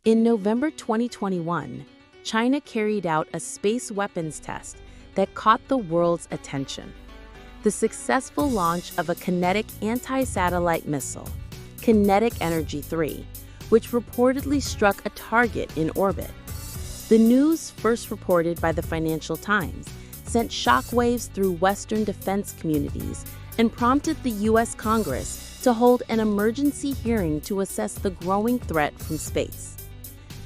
In November 2021, China carried out a space weapons test that caught the world's attention. The successful launch of a kinetic anti-satellite missile, Kinetic Energy 3, which reportedly struck a target in orbit. The news, first reported by the Financial Times, sent shockwaves through Western defense communities and prompted the U.S. Congress to hold an emergency hearing to assess the growing threat from space.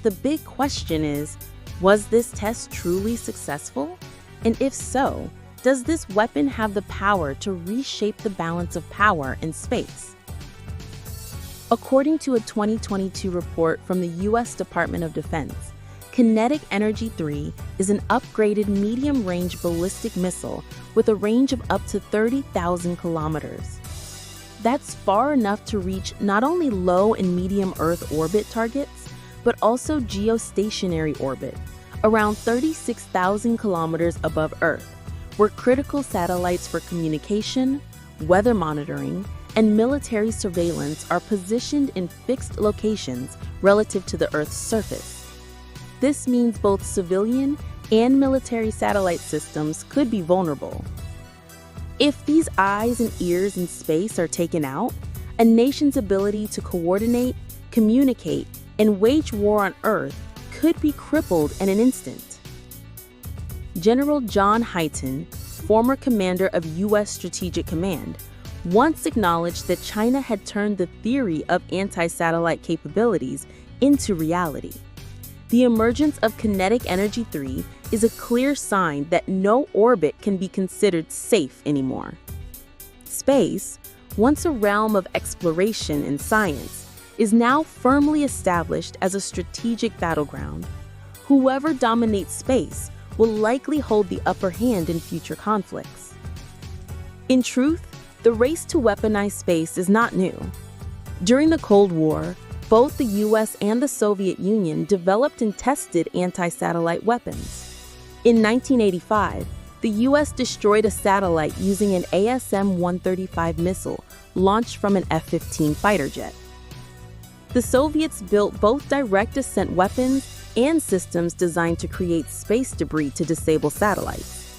The big question is, was this test truly successful? And if so, does this weapon have the power to reshape the balance of power in space? According to a 2022 report from the U.S. Department of Defense, Kinetic Energy 3 is an upgraded medium-range ballistic missile with a range of up to 30,000 kilometers. That's far enough to reach not only low and medium Earth orbit targets, but also geostationary orbit, around 36,000 kilometers above Earth, where critical satellites for communication, weather monitoring, and military surveillance are positioned in fixed locations relative to the Earth's surface. This means both civilian and military satellite systems could be vulnerable. If these eyes and ears in space are taken out, a nation's ability to coordinate, communicate, and wage war on Earth could be crippled in an instant. General John Hyten, former commander of U.S. Strategic Command, once acknowledged that China had turned the theory of anti-satellite capabilities into reality. The emergence of Kinetic Energy 3 is a clear sign that no orbit can be considered safe anymore. Space, once a realm of exploration and science, is now firmly established as a strategic battleground. Whoever dominates space will likely hold the upper hand in future conflicts. In truth, the race to weaponize space is not new. During the Cold War, both the US and the Soviet Union developed and tested anti-satellite weapons. In 1985, the US destroyed a satellite using an ASM-135 missile launched from an F-15 fighter jet. The Soviets built both direct ascent weapons and systems designed to create space debris to disable satellites.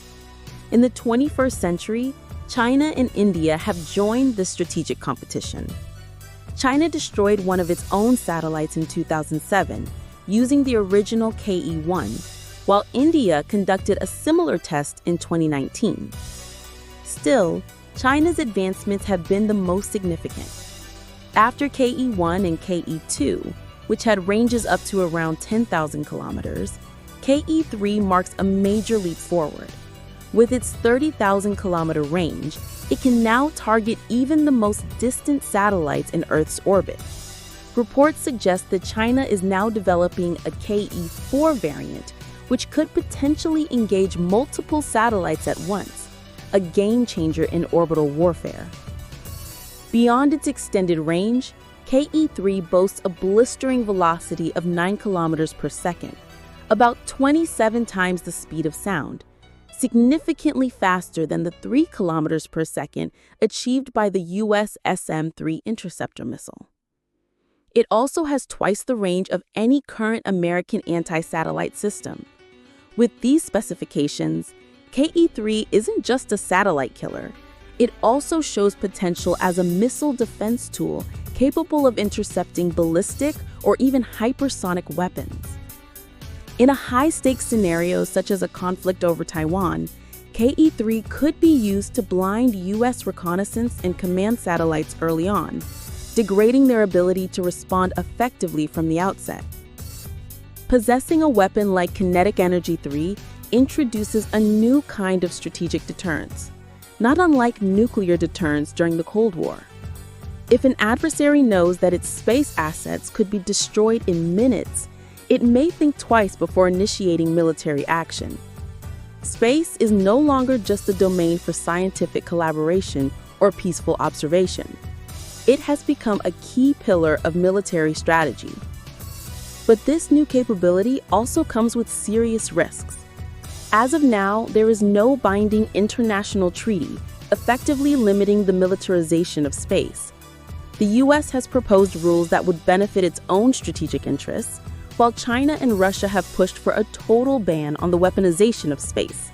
In the 21st century, China and India have joined the strategic competition. China destroyed one of its own satellites in 2007 using the original KE-1, while India conducted a similar test in 2019. Still, China's advancements have been the most significant. After KE-1 and KE-2, which had ranges up to around 10,000 kilometers, KE-3 marks a major leap forward. With its 30,000-kilometer range, it can now target even the most distant satellites in Earth's orbit. Reports suggest that China is now developing a KE-4 variant, which could potentially engage multiple satellites at once, a game-changer in orbital warfare. Beyond its extended range, KE-3 boasts a blistering velocity of 9 kilometers per second, about 27 times the speed of sound, significantly faster than the 3 kilometers per second achieved by the US SM-3 interceptor missile. It also has twice the range of any current American anti-satellite system. With these specifications, KE-3 isn't just a satellite killer. It also shows potential as a missile defense tool capable of intercepting ballistic or even hypersonic weapons. In a high-stakes scenario such as a conflict over Taiwan, KE-3 could be used to blind U.S. reconnaissance and command satellites early on, degrading their ability to respond effectively from the outset. Possessing a weapon like Kinetic Energy 3 introduces a new kind of strategic deterrence, not unlike nuclear deterrence during the Cold War. If an adversary knows that its space assets could be destroyed in minutes, it may think twice before initiating military action. Space is no longer just a domain for scientific collaboration or peaceful observation. It has become a key pillar of military strategy. But this new capability also comes with serious risks. As of now, there is no binding international treaty effectively limiting the militarization of space. The U.S. has proposed rules that would benefit its own strategic interests, while China and Russia have pushed for a total ban on the weaponization of space.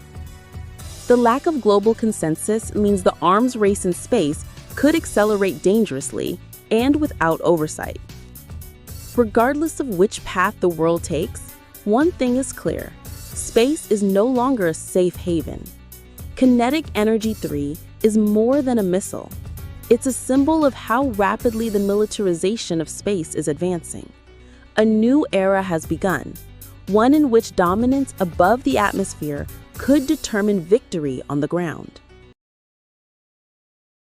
The lack of global consensus means the arms race in space could accelerate dangerously and without oversight. Regardless of which path the world takes, one thing is clear: space is no longer a safe haven. Kinetic Energy 3 is more than a missile. It's a symbol of how rapidly the militarization of space is advancing. A new era has begun, one in which dominance above the atmosphere could determine victory on the ground.